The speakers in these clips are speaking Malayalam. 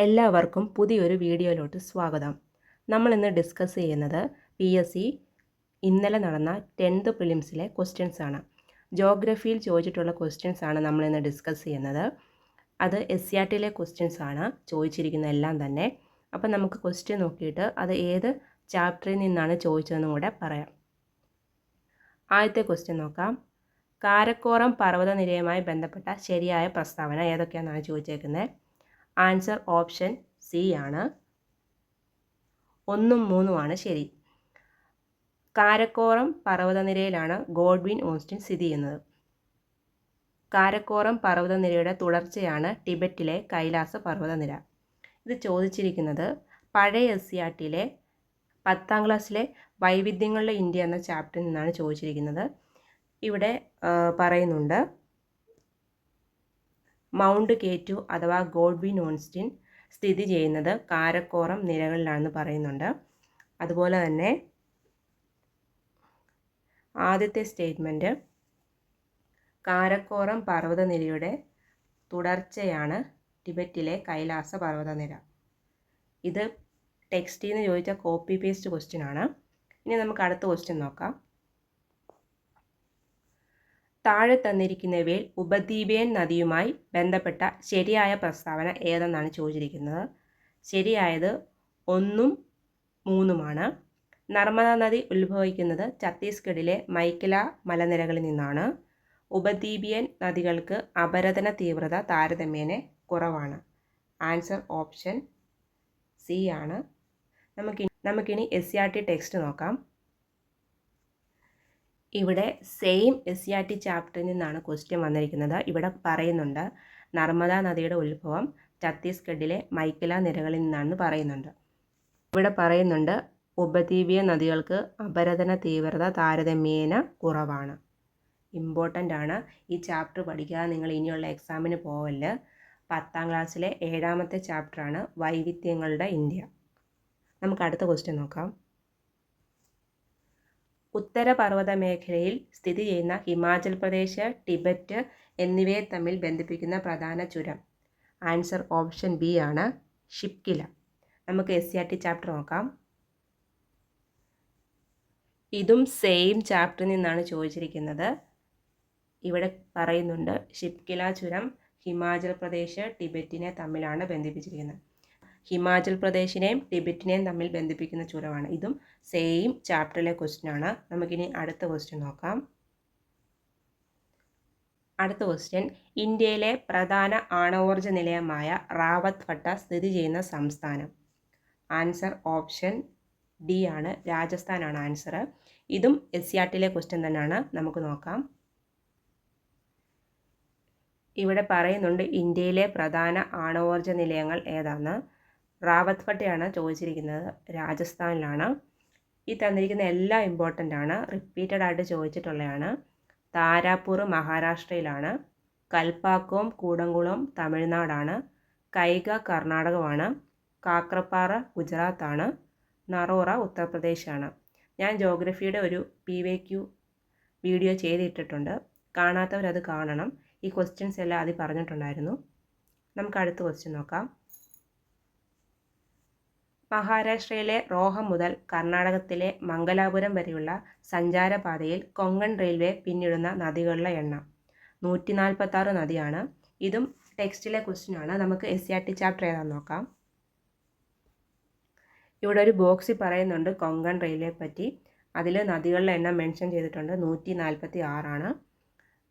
എല്ലാവർക്കും പുതിയൊരു വീഡിയോയിലോട്ട് സ്വാഗതം. നമ്മൾ ഇന്ന് ഡിസ്കസ് ചെയ്യുന്നത് PSC ഇന്നലെ നടന്ന 10th പ്രിലിംസിലെ ക്വസ്റ്റ്യൻസ് ആണ്. ജോഗ്രഫിയിൽ ചോദിച്ചിട്ടുള്ള ക്വസ്റ്റ്യൻസ് ആണ് നമ്മൾ ഇന്ന് ഡിസ്കസ് ചെയ്യുന്നത്. അത് SCRTയിലെ ക്വസ്റ്റ്യൻസ് ആണ് ചോദിച്ചിരിക്കുന്ന എല്ലാം തന്നെ. അപ്പം നമുക്ക് ക്വസ്റ്റ്യൻ നോക്കിയിട്ട് അത് ഏത് ചാപ്റ്ററിൽ നിന്നാണ് ചോദിച്ചതെന്നും കൂടെ പറയാം. ആദ്യത്തെ ക്വസ്റ്റ്യൻ നോക്കാം. കാരക്കോറം പർവ്വതനിരയുമായി ബന്ധപ്പെട്ട ശരിയായ പ്രസ്താവന ഏതൊക്കെയാണെന്നാണ് ചോദിച്ചേക്കുന്നത്. ആൻസർ ഓപ്ഷൻ സി ആണ്. 1ഉം 3ഉമാണ് ശരി. കാരക്കോറം പർവ്വതനിരയിലാണ് ഗോഡ്വിൻ ഓസ്റ്റിൻ സ്ഥിതി ചെയ്യുന്നത്. കാരക്കോറം പർവ്വതനിരയുടെ തുടർച്ചയാണ് ടിബറ്റിലെ കൈലാസ പർവ്വതനിര. ഇത് ചോദിച്ചിരിക്കുന്നത് പഴയ SCRTയിലെ 10ാം ക്ലാസ്സിലെ വൈവിധ്യങ്ങളുടെ ഇന്ത്യ എന്ന ചാപ്റ്ററിൽ നിന്നാണ് ചോദിച്ചിരിക്കുന്നത്. ഇവിടെ പറയുന്നുണ്ട് മൗണ്ട് K2 അഥവാ ഗോഡ്വിൻ ഓസ്റ്റിൻ സ്ഥിതി ചെയ്യുന്നത് കാരക്കോറം നിരകളിലാണെന്ന് പറയുന്നുണ്ട്. അതുപോലെ തന്നെ ആദ്യത്തെ സ്റ്റേറ്റ്മെൻറ്റ് കാരക്കോറം പർവ്വതനിരയുടെ തുടർച്ചയാണ് ടിബറ്റിലെ കൈലാസ പർവ്വതനിര. ഇത് ടെക്സ്റ്റിൽ നിന്ന് ചോദിച്ച കോപ്പി പേസ്റ്റ് ക്വസ്റ്റ്യൻ ആണ്. ഇനി നമുക്ക് അടുത്ത ക്വസ്റ്റ്യൻ നോക്കാം. താഴെ തന്നിരിക്കുന്നവയിൽ ഉപദ്വീപിയൻ നദിയുമായി ബന്ധപ്പെട്ട ശരിയായ പ്രസ്താവന ഏതെന്നാണ് ചോദിച്ചിരിക്കുന്നത്. ശരിയായത് 1ഉം 3ഉമാണ്. നർമ്മദ നദി ഉത്ഭവിക്കുന്നത് ഛത്തീസ്ഗഡിലെ മൈക്കില മലനിരകളിൽ നിന്നാണ്. ഉപദ്വീപിയൻ നദികൾക്ക് അപരദന തീവ്രത താരതമ്യേന കുറവാണ്. ആൻസർ ഓപ്ഷൻ സി ആണ്. നമുക്കിനി SCRT ടെക്സ്റ്റ് നോക്കാം. ഇവിടെ സെയിം SCRT ചാപ്റ്ററിൽ നിന്നാണ് ക്വസ്റ്റ്യൻ വന്നിരിക്കുന്നത്. ഇവിടെ പറയുന്നുണ്ട് നർമ്മദ നദിയുടെ ഉത്ഭവം ഛത്തീസ്ഗഡിലെ മൈക്കില നിരകളിൽ നിന്നാണെന്ന് പറയുന്നുണ്ട്. ഇവിടെ പറയുന്നുണ്ട് ഉപദ്വീപീയ നദികൾക്ക് അപരദന തീവ്രത താരതമ്യേന കുറവാണ്. ഇമ്പോർട്ടൻ്റ് ആണ്. ഈ ചാപ്റ്റർ പഠിക്കാതെ നിങ്ങൾ ഇനിയുള്ള എക്സാമിന് പോവല്ല്. 10ാം ക്ലാസ്സിലെ 7ാമത്തെ ചാപ്റ്ററാണ് വൈവിധ്യങ്ങളുടെ ഇന്ത്യ. നമുക്ക് അടുത്ത ക്വസ്റ്റ്യൻ നോക്കാം. ഉത്തരപർവ്വത മേഖലയിൽ സ്ഥിതി ചെയ്യുന്ന ഹിമാചൽ പ്രദേശ്, ടിബറ്റ് എന്നിവയെ തമ്മിൽ ബന്ധിപ്പിക്കുന്ന പ്രധാന ചുരം. ആൻസർ ഓപ്ഷൻ ബി ആണ്, ഷിപ്കില. നമുക്ക് SCRT ചാപ്റ്റർ നോക്കാം. ഇതും സെയിം ചാപ്റ്ററിൽ നിന്നാണ് ചോദിച്ചിരിക്കുന്നത്. ഇവിടെ പറയുന്നുണ്ട് ഷിപ്കില ചുരം ഹിമാചൽ പ്രദേശ്, ടിബറ്റിനെ തമ്മിലാണ് ബന്ധിപ്പിച്ചിരിക്കുന്നത്. ഹിമാചൽ പ്രദേശിനെയും ടിബറ്റിനെയും തമ്മിൽ ബന്ധിപ്പിക്കുന്ന ചുരമാണ്. ഇതും സെയിം ചാപ്റ്ററിലെ ക്വസ്റ്റ്യൻ ആണ്. നമുക്കിനി അടുത്ത ക്വസ്റ്റ്യൻ നോക്കാം. അടുത്ത ക്വസ്റ്റ്യൻ ഇന്ത്യയിലെ പ്രധാന ആണവോർജ്ജ നിലയമായ റാവത്ത്വട്ട സ്ഥിതി ചെയ്യുന്ന സംസ്ഥാനം. ആൻസർ ഓപ്ഷൻ ഡി ആണ്, രാജസ്ഥാനാണ് ആൻസർ. ഇതും SCRTയിലെ ക്വസ്റ്റ്യൻ തന്നെയാണ്. നമുക്ക് നോക്കാം. ഇവിടെ പറയുന്നുണ്ട് ഇന്ത്യയിലെ പ്രധാന ആണവോർജ്ജ നിലയങ്ങൾ ഏതാണെന്ന്. റാവത്ത്വട്ടയാണ് ചോദിച്ചിരിക്കുന്നത്, രാജസ്ഥാനിലാണ്. ഈ തന്നിരിക്കുന്ന എല്ലാം ഇമ്പോർട്ടൻ്റ് ആണ്, റിപ്പീറ്റഡ് ആയിട്ട് ചോദിച്ചിട്ടുള്ളതാണ്. താരാപൂർ മഹാരാഷ്ട്രയിലാണ്. കൽപ്പാക്കവും കൂടംകുളവും തമിഴ്നാടാണ്. കൈഗ കർണാടകമാണ്. കാക്രപ്പാറ ഗുജറാത്താണ്. നറോറ ഉത്തർപ്രദേശാണ്. ഞാൻ ജോഗ്രഫിയുടെ ഒരു PYQ വീഡിയോ ചെയ്തിട്ടിട്ടുണ്ട്, കാണാത്തവരത് കാണണം. ഈ ക്വസ്റ്റ്യൻസ് എല്ലാം അതിൽ പറഞ്ഞിട്ടുണ്ടായിരുന്നു. നമുക്ക് അടുത്ത ക്വസ്റ്റ്യൻ നോക്കാം. മഹാരാഷ്ട്രയിലെ റോഹ മുതൽ കർണാടകത്തിലെ മംഗലാപുരം വരെയുള്ള സഞ്ചാരപാതയിൽ കൊങ്കൺ റെയിൽവേ പിന്നിടുന്ന നദികളുടെ എണ്ണം 146 നദിയാണ്. ഇതും ടെക്സ്റ്റിലെ ക്വസ്റ്റ്യൻ ആണ്. നമുക്ക് SCRT ചാപ്റ്റർ ഏതാണെന്ന് നോക്കാം. ഇവിടെ ഒരു ബോക്സിൽ പറയുന്നുണ്ട് കൊങ്കൺ റെയിൽവേ പറ്റി. അതിൽ നദികളുടെ എണ്ണം മെൻഷൻ ചെയ്തിട്ടുണ്ട്, 146 ആണ്.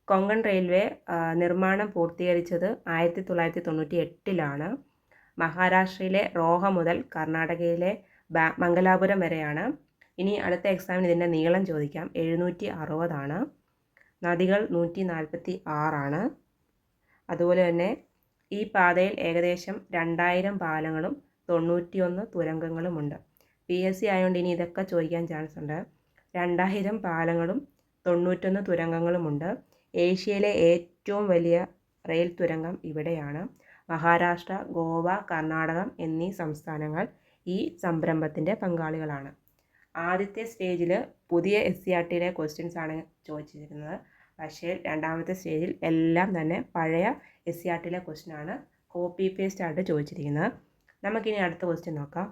കൊങ്കൺ റെയിൽവേ നിർമ്മാണം പൂർത്തീകരിച്ചത് 1998-ലാണ്. മഹാരാഷ്ട്രയിലെ റോഹ മുതൽ കർണാടകയിലെ മംഗലാപുരം വരെയാണ്. ഇനി അടുത്ത എക്സാമിന് ഇതിൻ്റെ നീളം ചോദിക്കാം. 760 ആണ്. നദികൾ 146 ആണ്. അതുപോലെ തന്നെ ഈ പാതയിൽ ഏകദേശം 2000 പാലങ്ങളും 91 തുരങ്കങ്ങളുമുണ്ട്. PSC ആയതുകൊണ്ട് ഇനി ഇതൊക്കെ ചോദിക്കാൻ ചാൻസ് ഉണ്ട്. 2000 പാലങ്ങളും 91 തുരങ്കങ്ങളുമുണ്ട്. ഏഷ്യയിലെ ഏറ്റവും വലിയ റെയിൽ തുരങ്കം ഇവിടെയാണ്. മഹാരാഷ്ട്ര, ഗോവ, കർണാടകം എന്നീ സംസ്ഥാനങ്ങൾ ഈ സംരംഭത്തിൻ്റെ പങ്കാളികളാണ്. ആദ്യത്തെ സ്റ്റേജിൽ പുതിയ SCRTയിലെ ക്വസ്റ്റ്യൻസ് ആണ് ചോദിച്ചിരിക്കുന്നത്. പക്ഷേ രണ്ടാമത്തെ സ്റ്റേജിൽ എല്ലാം തന്നെ പഴയ SCRTയിലെ ക്വസ്റ്റ്യൻ ആണ് കോപ്പി പേസ്റ്റ് ആയിട്ട് ചോദിച്ചിരിക്കുന്നത്. നമുക്കിനി അടുത്ത ക്വസ്റ്റ്യൻ നോക്കാം.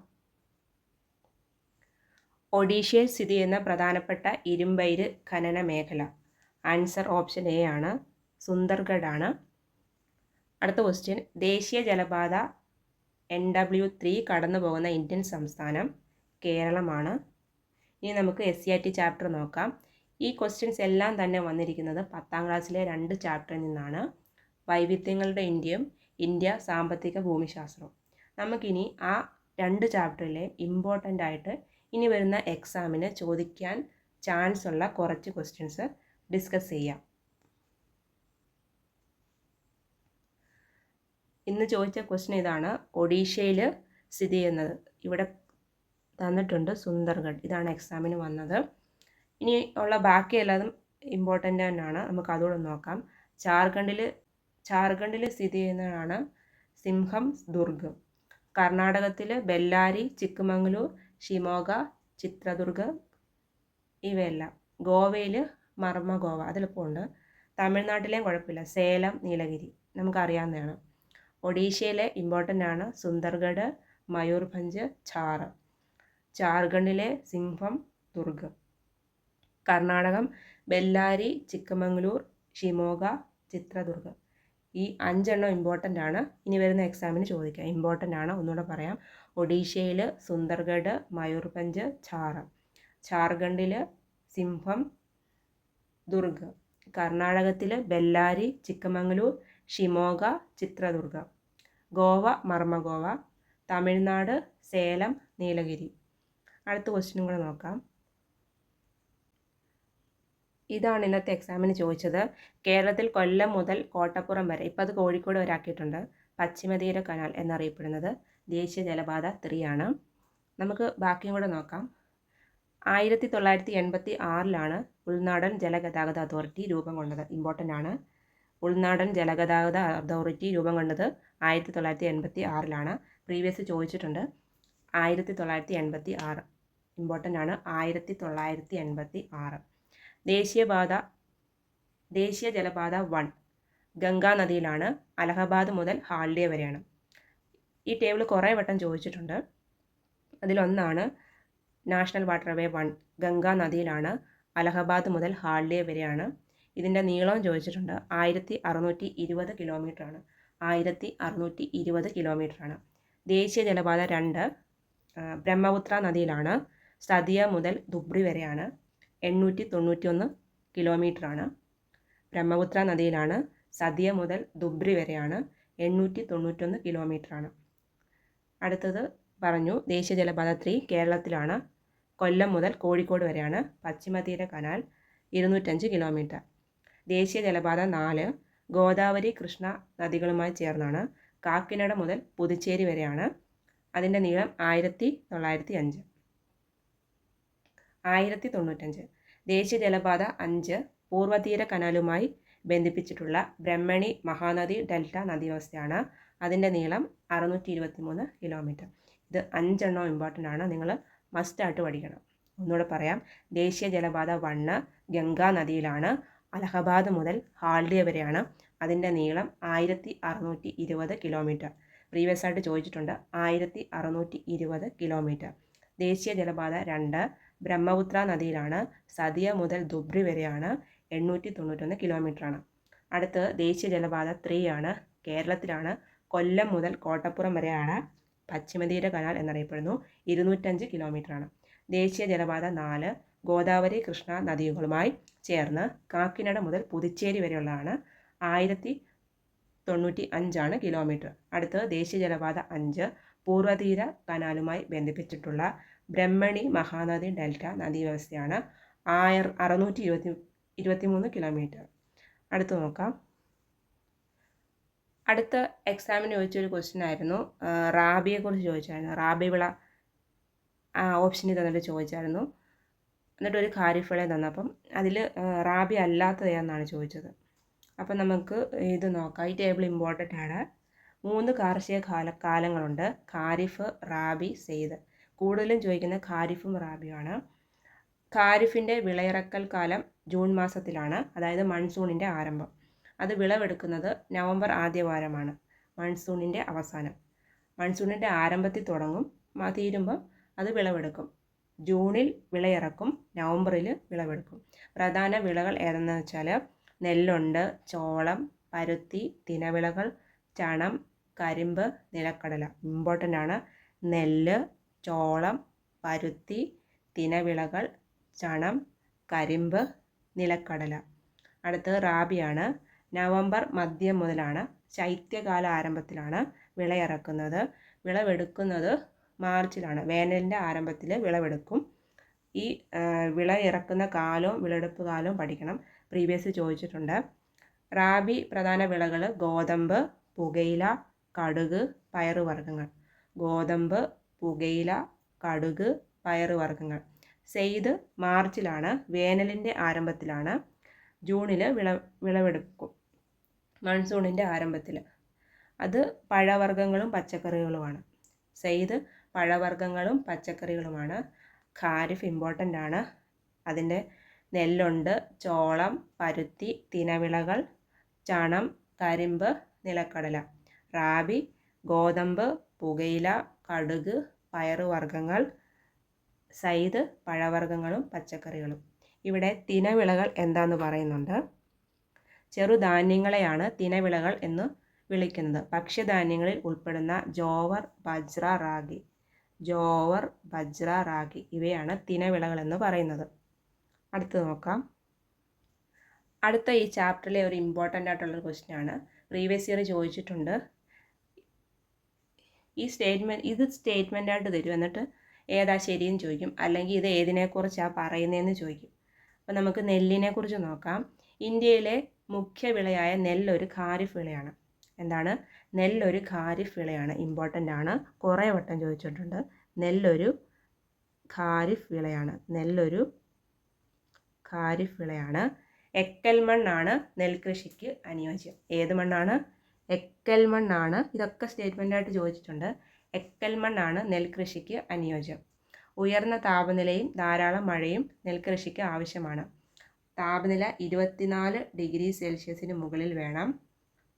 ഒഡീഷയിൽ സ്ഥിതി ചെയ്യുന്ന പ്രധാനപ്പെട്ട ഇരുമ്പയിര് ഖനന മേഖല. ആൻസർ ഓപ്ഷൻ എ ആണ്, സുന്ദർഗഡ് ആണ്. അടുത്ത ക്വസ്റ്റ്യൻ, ദേശീയ ജലപാത NW3 കടന്നു പോകുന്ന ഇന്ത്യൻ സംസ്ഥാനം കേരളമാണ്. ഇനി നമുക്ക് SCERT ചാപ്റ്റർ നോക്കാം. ഈ ക്വസ്റ്റ്യൻസ് എല്ലാം തന്നെ വന്നിരിക്കുന്നത് 10ാം ക്ലാസ്സിലെ 2 ചാപ്റ്ററിൽ നിന്നാണ്. വൈവിധ്യങ്ങളുടെ ഇന്ത്യയും ഇന്ത്യ സാമ്പത്തിക ഭൂമിശാസ്ത്രവും. നമുക്കിനി ആ 2 ചാപ്റ്ററിലെ ഇമ്പോർട്ടൻ്റ് ആയിട്ട് ഇനി വരുന്ന എക്സാമിന് ചോദിക്കാൻ ചാൻസ് ഉള്ള കുറച്ച് ക്വസ്റ്റ്യൻസ് ഡിസ്കസ് ചെയ്യാം. ഇന്ന് ചോദിച്ച ക്വസ്റ്റ്യൻ ഇതാണ്, ഒഡീഷയിൽ സ്ഥിതി ചെയ്യുന്നത്. ഇവിടെ തന്നിട്ടുണ്ട് സുന്ദർഗഡ്. ഇതാണ് എക്സാമിന് വന്നത്. ഇനി ഉള്ള ബാക്കി എല്ലാതും ഇമ്പോർട്ടൻ്റ് തന്നെയാണ്. നമുക്ക് അതുകൂടെ നോക്കാം. ജാർഖണ്ഡിൽ സ്ഥിതി ചെയ്യുന്നതാണ് സിംഹം ദുർഗ്. കർണാടകത്തിൽ ബെല്ലാരി, ചിക്കമംഗളൂർ, ഷിമോഗ, ചിത്രദുർഗ് ഇവയെല്ലാം. ഗോവയിൽ മർമഗോവ, അതിലിപ്പോൾ തമിഴ്നാട്ടിലെയും കുഴപ്പമില്ല, സേലം, നീലഗിരി നമുക്കറിയാവുന്നതാണ്. ഒഡീഷയിലെ ഇമ്പോർട്ടൻ്റ് ആണ് സുന്ദർഗഡ്, മയൂർഭഞ്ച്, ഝാർ. ജാർഖണ്ഡിലെ സിംഹം ദുർഗ്. കർണാടകം ബെല്ലാരി, ചിക്കമംഗളൂർ, ഷിമോഗ, ചിത്രദുർഗ്. ഈ 5 എണ്ണം ഇമ്പോർട്ടൻ്റ് ആണ്. ഇനി വരുന്ന എക്സാമിന് ചോദിക്കാം. ഇമ്പോർട്ടൻ്റ് ആണ്, ഒന്നുകൂടെ പറയാം. ഒഡീഷയിൽ സുന്ദർഗഡ്, മയൂർഭഞ്ച്, ഝാർ. ജാർഖണ്ഡിൽ സിംഹം ദുർഗ്. കർണാടകത്തിൽ ബെല്ലാരി, ചിക്കമംഗളൂർ, ഷിമോഗ, ചിത്രദുർഗ്. ഗോവ മർമഗോവ. തമിഴ്നാട് സേലം, നീലഗിരി. അടുത്ത ക്വസ്റ്റ്യനും കൂടെ നോക്കാം. ഇതാണ് ഇന്നത്തെ എക്സാമിന് ചോദിച്ചത്. കേരളത്തിൽ കൊല്ലം മുതൽ കോട്ടപ്പുറം വരെ, ഇപ്പോൾ അത് കോഴിക്കോട് വരെ ആക്കിയിട്ടുണ്ട്, പശ്ചിമതീര കനാൽ എന്നറിയപ്പെടുന്നത് ദേശീയ ജലപാത 3 ആണ്. നമുക്ക് ബാക്കിയും കൂടെ നോക്കാം. 1986 ഉൾനാടൻ ജലഗതാഗത അതോറിറ്റി രൂപം കൊണ്ടത്. ഇമ്പോർട്ടൻ്റ് ആണ്. ഉൾനാടൻ ജലഗതാഗത അതോറിറ്റി രൂപം കൊണ്ടത് 1986. പ്രീവിയസ് ചോദിച്ചിട്ടുണ്ട്. 1986 ഇമ്പോർട്ടൻ്റ് ആണ്. 1986. ദേശീയ ജലപാത 1 ഗംഗാ നദിയിലാണ്. അലഹബാദ് മുതൽ ഹാൽഡിയ വരെയാണ്. ഈ ടേബിൾ കുറേ വട്ടം ചോദിച്ചിട്ടുണ്ട്. അതിലൊന്നാണ് നാഷണൽ വാട്ടർവേ 1 ഗംഗാ നദിയിലാണ്. അലഹബാദ് മുതൽ ഹാൽഡിയ വരെയാണ്. ഇതിൻ്റെ നീളവും ചോദിച്ചിട്ടുണ്ട്. 1620 കിലോമീറ്റർ ആണ്. 1620 കിലോമീറ്റർ ആണ്. ദേശീയ ജലപാത 2 ബ്രഹ്മപുത്ര നദിയിലാണ്. സതിയ മുതൽ ധുബ്രി വരെയാണ്. 891 കിലോമീറ്റർ ആണ്. ബ്രഹ്മപുത്ര നദിയിലാണ്. സതിയ മുതൽ ധുബ്രി വരെയാണ്. 891 കിലോമീറ്റർ ആണ്. അടുത്തത് പറഞ്ഞു ദേശീയ ജലപാത 3 കേരളത്തിലാണ്. കൊല്ലം മുതൽ കോഴിക്കോട് വരെയാണ്. പശ്ചിമതീര കനാൽ 205 കിലോമീറ്റർ. ദേശീയ ജലപാത 4 ഗോദാവരി കൃഷ്ണ നദികളുമായി ചേർന്നാണ്. കാക്കിനഡ മുതൽ പുതുച്ചേരി വരെയാണ്. അതിൻ്റെ നീളം 1905. 1095. ദേശീയ ജലപാത 5 പൂർവ്വതീര കനാലുമായി ബന്ധിപ്പിച്ചിട്ടുള്ള ബ്രഹ്മണി മഹാനദി ഡെൽറ്റ നദീവ്യവസ്ഥയാണ്. അതിൻ്റെ നീളം 623 കിലോമീറ്റർ. ഇത് 5 എണ്ണം ഇമ്പോർട്ടൻ്റ് ആണ്. നിങ്ങൾ മസ്റ്റായിട്ട് പഠിക്കണം. ഒന്നുകൂടെ പറയാം. ദേശീയ ജലപാത 1 ഗംഗാ നദിയിലാണ്. അലഹബാദ് മുതൽ ഹാൽഡിയ വരെയാണ്. അതിൻ്റെ നീളം 1620 കിലോമീറ്റർ. പ്രീവിയസ് ആയിട്ട് ചോദിച്ചിട്ടുണ്ട്. 1620 കിലോമീറ്റർ. ദേശീയ ജലപാത 2 ബ്രഹ്മപുത്ര നദിയിലാണ്. സതിയ മുതൽ ധുബ്രി വരെയാണ്. 891 കിലോമീറ്റർ ആണ്. അടുത്ത് ദേശീയ ജലപാത 3 ആണ്. കേരളത്തിലാണ്. കൊല്ലം മുതൽ കോട്ടപ്പുറം വരെയാണ്. പശ്ചിമതീര കനാൽ എന്നറിയപ്പെടുന്നു. 205 കിലോമീറ്റർ ആണ്. ദേശീയ ജലപാത 4 ഗോദാവരി കൃഷ്ണ നദികളുമായി ചേർന്ന് കാക്കിനഡ മുതൽ പുതുച്ചേരി വരെയുള്ളതാണ്. 1095 കിലോമീറ്റർ. അടുത്ത് ദേശീയ ജലപാത 5 പൂർവ്വതീര കനാലുമായി ബന്ധിപ്പിച്ചിട്ടുള്ള ബ്രഹ്മണി മഹാനദി ഡെൽറ്റ നദീവ്യവസ്ഥയാണ്. 623 കിലോമീറ്റർ. അടുത്ത് നോക്കാം. അടുത്ത എക്സാമിന് ചോദിച്ചൊരു ക്വസ്റ്റ്യൻ ആയിരുന്നു, റാബിയെക്കുറിച്ച് ചോദിച്ചായിരുന്നു. റാബി വിള ഓപ്ഷനിൽ തന്നിട്ട് ചോദിച്ചായിരുന്നു. എന്നിട്ടൊരു ഖാരിഫ് വിള തന്നപ്പം അതിൽ റാബി അല്ലാത്തത് ഏതെന്നാണ് ചോദിച്ചത്. അപ്പം നമുക്ക് ഇത് നോക്കാം. ഈ ടേബിൾ ഇമ്പോർട്ടൻ്റ് ആണ്. 3 കാർഷിക കാലങ്ങളുണ്ട്: ഖാരിഫ്, റാബി, സെയ്ദ്. കൂടുതലും ചോദിക്കുന്ന ഖാരിഫും റാബിയുമാണ്. ഖാരിഫിൻ്റെ വിളയിറക്കൽ കാലം ജൂൺ മാസത്തിലാണ്, അതായത് മൺസൂണിൻ്റെ ആരംഭം. അത് വിളവെടുക്കുന്നത് നവംബർ ആദ്യവാരമാണ്, മൺസൂണിൻ്റെ അവസാനം. മൺസൂണിൻ്റെ ആരംഭത്തിൽ തുടങ്ങും, തീരുമ്പോൾ അത് വിളവെടുക്കും. ജൂണിൽ വിളയിറക്കും, നവംബറിൽ വിളവെടുക്കും. പ്രധാന വിളകൾ ഏതെന്ന് വെച്ചാൽ നെല്ലുണ്ട്, ചോളം, പരുത്തി, തിനവിളകൾ, ചണം, കരിമ്പ്, നിലക്കടല. ഇമ്പോർട്ടൻ്റ് ആണ്. നെല്ല്, ചോളം, പരുത്തി, തിനവിളകൾ, ചണം, കരിമ്പ്, നിലക്കടല. അടുത്തത് റാബിയാണ്. നവംബർ മധ്യം മുതലാണ്, ശൈത്യകാല ആരംഭത്തിലാണ് വിളയിറക്കുന്നത്. വിളവെടുക്കുന്നത് മാർച്ചിലാണ്. വേനലിൻ്റെ ആരംഭത്തിൽ വിളവെടുക്കും. ഈ വിള ഇറക്കുന്ന കാലവും വിളവെടുപ്പ് കാലവും പഠിക്കണം. പ്രീവിയസ് ചോദിച്ചിട്ടുണ്ട്. റാബി പ്രധാന വിളകൾ ഗോതമ്പ്, പുകയില, കടുക്, പയറുവർഗ്ഗങ്ങൾ. ഗോതമ്പ്, പുകയില, കടുക്, പയറുവർഗ്ഗങ്ങൾ. സെയ്ദ് മാർച്ചിലാണ്, വേനലിൻ്റെ ആരംഭത്തിലാണ്. ജൂണിൽ വിളവെടുക്കും, മൺസൂണിൻ്റെ ആരംഭത്തിൽ. അത് പഴവർഗ്ഗങ്ങളും പച്ചക്കറികളുമാണ്. സെയ്ദ് പഴവർഗ്ഗങ്ങളും പച്ചക്കറികളുമാണ്. ഖാരിഫ് ഇമ്പോർട്ടൻ്റ് ആണ്. അതിൻ്റെ നെല്ലുണ്ട്, ചോളം, പരുത്തി, തിനവിളകൾ, ചണം, കരിമ്പ്, നിലക്കടല. റാബി ഗോതമ്പ്, പുകയില, കടുക്, പയറുവർഗ്ഗങ്ങൾ. സൈദ് പഴവർഗ്ഗങ്ങളും പച്ചക്കറികളും. ഇവിടെ തിനവിളകൾ എന്താന്ന് പറയുന്നുണ്ട്. ചെറുധാന്യങ്ങളെയാണ് തിനവിളകൾ എന്ന് വിളിക്കുന്നത്. ഭക്ഷ്യധാന്യങ്ങളിൽ ഉൾപ്പെടുന്ന ജോവർ, ബജ്ര, റാഗി. ജോവർ, ബജ്ര, റാഗി ഇവയാണ് തിനവിളകൾ എന്ന് പറയുന്നത്. അടുത്ത് നോക്കാം. അടുത്ത ഈ ചാപ്റ്ററിലെ ഒരു ഇമ്പോർട്ടൻ്റ് ആയിട്ടുള്ളൊരു ക്വസ്റ്റ്യൻ ആണ്. പ്രീവിയസ് ഇയർ ചോദിച്ചിട്ടുണ്ട്. ഇത് സ്റ്റേറ്റ്മെൻ്റ് ആയിട്ട് തരും, എന്നിട്ട് ഏതാ ശരിയെന്ന് ചോദിക്കും, അല്ലെങ്കിൽ ഇത് ഏതിനെക്കുറിച്ചാണ് പറയുന്നതെന്ന് ചോദിക്കും. അപ്പോൾ നമുക്ക് നെല്ലിനെക്കുറിച്ച് നോക്കാം. ഇന്ത്യയിലെ മുഖ്യ വിളയായ നെല്ലൊരു ഖാരിഫ് വിളയാണ്. എന്താണ്? നെല്ലൊരു ഖാരിഫ് വിളയാണ്. ഇമ്പോർട്ടൻ്റ് ആണ്, കുറേ വട്ടം ചോദിച്ചിട്ടുണ്ട്. നെല്ലൊരു ഖാരിഫ് വിളയാണ്. നെല്ലൊരു ഖാരിഫ് വിളയാണ്. എക്കൽ മണ്ണാണ് നെൽകൃഷിക്ക് അനുയോജ്യം. ഏത് മണ്ണാണ്? എക്കൽ മണ്ണാണ്. ഇതൊക്കെ സ്റ്റേറ്റ്മെൻ്റായിട്ട് ചോദിച്ചിട്ടുണ്ട്. എക്കൽ മണ്ണാണ് നെൽകൃഷിക്ക് അനുയോജ്യം. ഉയർന്ന താപനിലയും ധാരാളം മഴയും നെൽകൃഷിക്ക് ആവശ്യമാണ്. താപനില 24 ഡിഗ്രി സെൽഷ്യസിന് മുകളിൽ വേണം.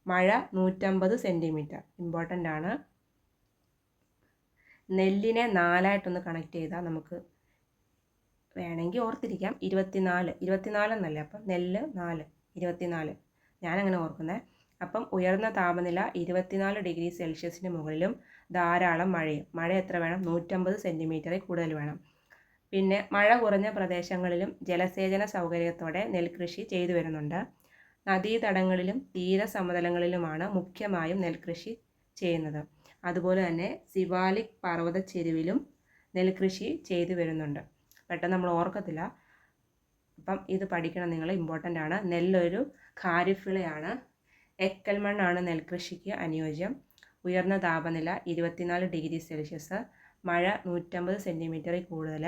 മഴ 150 സെൻറ്റിമീറ്റർ. ഇമ്പോർട്ടൻ്റ് ആണ്. നെല്ലിനെ 4ആയിട്ടൊന്ന് കണക്ട് ചെയ്താൽ നമുക്ക് വേണമെങ്കിൽ ഓർത്തിരിക്കാം. 24 എന്നല്ല, അപ്പം നെല്ല് 4, 24 ഞാനങ്ങനെ ഓർക്കുന്നത്. അപ്പം ഉയർന്ന താപനില 24 ഡിഗ്രി സെൽഷ്യസിന് മുകളിലും ധാരാളം മഴയും. മഴ എത്ര വേണം? 150 സെൻറ്റിമീറ്ററിൽ കൂടുതൽ വേണം. പിന്നെ മഴ കുറഞ്ഞ പ്രദേശങ്ങളിലും ജലസേചന സൗകര്യത്തോടെ നെൽകൃഷി ചെയ്തു വരുന്നുണ്ട്. നദീതടങ്ങളിലും തീരസമതലങ്ങളിലുമാണ് മുഖ്യമായും നെൽകൃഷി ചെയ്യുന്നത്. അതുപോലെ തന്നെ സിവാലിക് പർവ്വതച്ചെരുവിലും നെൽകൃഷി ചെയ്തു വരുന്നുണ്ട്. പെട്ടെന്ന് നമ്മൾ ഓർക്കത്തില്ല, അപ്പം ഇത് പഠിക്കണം നിങ്ങൾ, ഇമ്പോർട്ടൻ്റ് ആണ്. നെല്ലൊരു ഖാരിഫ് വിളയാണ്. എക്കൽ മണ്ണാണ് നെൽകൃഷിക്ക് അനുയോജ്യം. ഉയർന്ന താപനില 24 ഡിഗ്രി സെൽഷ്യസ്. മഴ 150 സെൻറ്റിമീറ്ററിൽ കൂടുതൽ.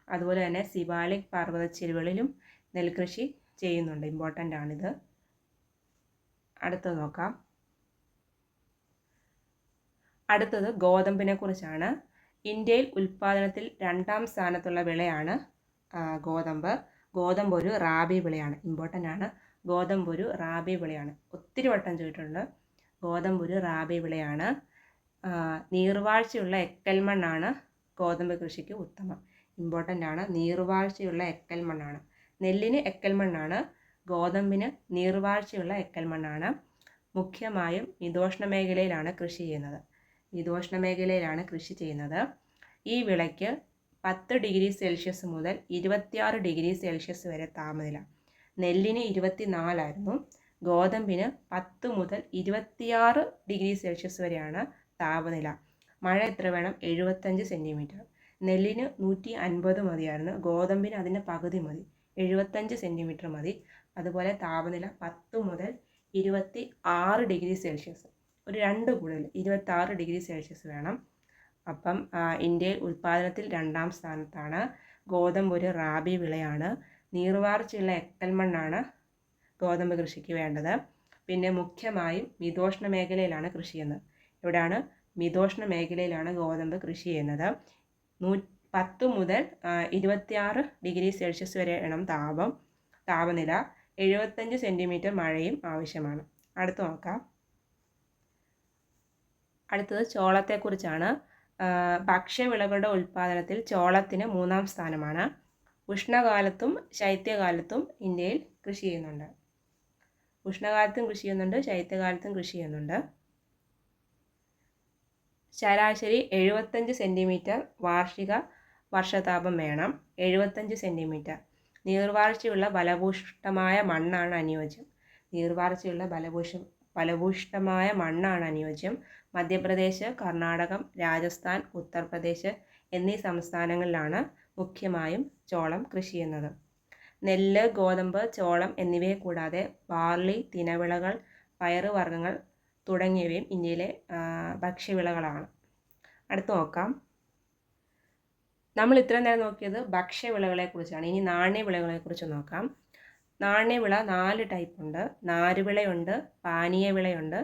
അതുപോലെ തന്നെ സിവാലിക് പർവ്വതച്ചെരുവുകളിലും നെൽകൃഷി ചെയ്യുന്നുണ്ട്. ഇമ്പോർട്ടൻ്റ് ആണിത്. അടുത്തത് നോക്കാം. അടുത്തത് ഗോതമ്പിനെ കുറിച്ചാണ്. ഇന്ത്യയിൽ ഉൽപ്പാദനത്തിൽ 2ാം സ്ഥാനത്തുള്ള വിളയാണ് ഗോതമ്പ്. ഗോതമ്പ് ഒരു റാബി വിളയാണ്. ഇമ്പോർട്ടൻ്റ് ആണ്. ഗോതമ്പ് ഒരു റാബി വിളയാണ്. ഒത്തിരി വട്ടം ചോദിച്ചിട്ടുണ്ട്. ഗോതമ്പ് ഒരു റാബി വിളയാണ്. നീർവാഴ്ചയുള്ള എക്കൽ മണ്ണാണ് ഗോതമ്പ് കൃഷിക്ക് ഉത്തമം. ഇമ്പോർട്ടൻ്റ് ആണ്. നീർവാഴ്ചയുള്ള എക്കൽ മണ്ണാണ്. നെല്ലിന് എക്കൽ മണ്ണാണ്, ഗോതമ്പിന് നീർവാഴ്ചയുള്ള എക്കൽ മണ്ണാണ്. മുഖ്യമായും മിതോഷ്ണ മേഖലയിലാണ് കൃഷി ചെയ്യുന്നത്. മിതോഷ്ണ മേഖലയിലാണ് കൃഷി ചെയ്യുന്നത്. ഈ വിളയ്ക്ക് 10 ഡിഗ്രി സെൽഷ്യസ് മുതൽ 26 ഡിഗ്രി സെൽഷ്യസ് വരെ താപനില. നെല്ലിന് 24 ഗോതമ്പിന് 10 മുതൽ 26 ഡിഗ്രി സെൽഷ്യസ് വരെയാണ് താപനില. മഴ എത്ര വേണം? 75 സെൻറ്റിമീറ്റർ. നെല്ലിന് 150 മതിയായിരുന്നു, ഗോതമ്പിന് അതിൻ്റെ പകുതി മതി, 75 സെൻറ്റിമീറ്റർ മതി. അതുപോലെ താപനില 10 മുതൽ 26 ഡിഗ്രി സെൽഷ്യസ്, ഒരു 2 കൂടുതൽ 26 ഡിഗ്രി സെൽഷ്യസ് വേണം. അപ്പം ഇന്ത്യയിൽ ഉൽപ്പാദനത്തിൽ 2ാം സ്ഥാനത്താണ്. ഗോതമ്പ് ഒരു റാബി വിളയാണ്. നീർവാർച്ചയുള്ള എക്കൽ മണ്ണാണ് ഗോതമ്പ് കൃഷിക്ക് വേണ്ടത്. പിന്നെ മുഖ്യമായും മിതോഷ്ണ മേഖലയിലാണ് കൃഷി ചെയ്യുന്നത്. ഇവിടെയാണ് മിതോഷ്ണ മേഖലയിലാണ് ഗോതമ്പ് കൃഷി ചെയ്യുന്നത്. 10 മുതൽ 26 ഡിഗ്രി സെൽഷ്യസ് വരെ വേണം താപനില. 75 സെൻറ്റിമീറ്റർ മഴയും ആവശ്യമാണ്. അടുത്ത് നോക്കാം. അടുത്തത് ചോളത്തെക്കുറിച്ചാണ്. ഭക്ഷ്യവിളകളുടെ ഉൽപ്പാദനത്തിൽ ചോളത്തിന് 3-ാം സ്ഥാനമാണ്. ഉഷ്ണകാലത്തും ശൈത്യകാലത്തും ഇന്ത്യയിൽ കൃഷി ചെയ്യുന്നുണ്ട്. ഉഷ്ണകാലത്തും കൃഷി ചെയ്യുന്നുണ്ട്, ശൈത്യകാലത്തും കൃഷി ചെയ്യുന്നുണ്ട്. ശരാശരി 75 സെൻറ്റിമീറ്റർ വാർഷിക വർഷതാപം വേണം. 75 സെൻറ്റിമീറ്റർ. നീർവാർച്ചയുള്ള ഫലഭൂയിഷ്ഠമായ മണ്ണാണ് അനുയോജ്യം. നീർവാർച്ചയുള്ള ഫലഭൂയിഷ്ഠമായ മണ്ണാണ് അനുയോജ്യം. മധ്യപ്രദേശ്, കർണാടകം, രാജസ്ഥാൻ, ഉത്തർപ്രദേശ് എന്നീ സംസ്ഥാനങ്ങളിലാണ് മുഖ്യമായും ചോളം കൃഷി ചെയ്യുന്നത്. നെല്ല്, ഗോതമ്പ്, ചോളം എന്നിവയെ കൂടാതെ ബാർലി, തിനവിളകൾ, പയറുവർഗ്ഗങ്ങൾ തുടങ്ങിയവയും ഇന്ത്യയിലെ ഭക്ഷ്യവിളകളാണ്. അടുത്ത് നോക്കാം. നമ്മൾ ഇത്രയും നേരം നോക്കിയത് ഭക്ഷ്യവിളകളെക്കുറിച്ചാണ്. ഇനി നാണ്യവിളകളെക്കുറിച്ച് നോക്കാം. നാണ്യവിള 4 ടൈപ്പ് ഉണ്ട്. നാരുവിളയുണ്ട്, പാനീയവിളയുണ്ട്,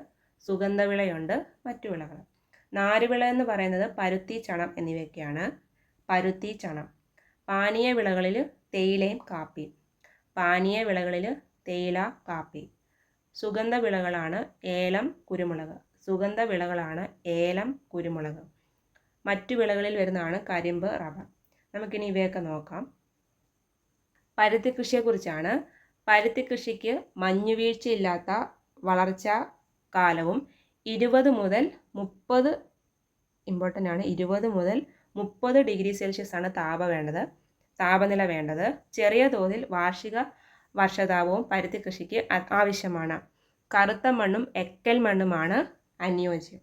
സുഗന്ധവിളയുണ്ട്, മറ്റു വിളകൾ. നാരുവിള എന്ന് പറയുന്നത് പരുത്തി, ചണം എന്നിവയൊക്കെയാണ്. പരുത്തി, ചണം. പാനീയ വിളകളിൽ തേയിലയും കാപ്പിയും. പാനീയ വിളകളിൽ തേയില, കാപ്പി. സുഗന്ധ വിളകളാണ് ഏലം, കുരുമുളക്. സുഗന്ധ വിളകളാണ് ഏലം, കുരുമുളക്. മറ്റു വിളകളിൽ വരുന്നതാണ് കരിമ്പ്, റബ്ബർ. നമുക്കിനി ഇവയൊക്കെ നോക്കാം. പരുത്തി കൃഷിയെക്കുറിച്ചാണ്. പരുത്തി കൃഷിക്ക് മഞ്ഞുവീഴ്ചയില്ലാത്ത വളർച്ചാ കാലവും 20 മുതൽ 30 ഇമ്പോർട്ടൻ്റ് ആണ് 20 മുതൽ 30 ഡിഗ്രി സെൽഷ്യസ് ആണ് താപനില വേണ്ടത്. ചെറിയ തോതിൽ വാർഷിക വർഷതാപവും പരുത്തി കൃഷിക്ക് ആവശ്യമാണ്. കറുത്ത മണ്ണും എക്കൽ മണ്ണുമാണ് അനുയോജ്യം.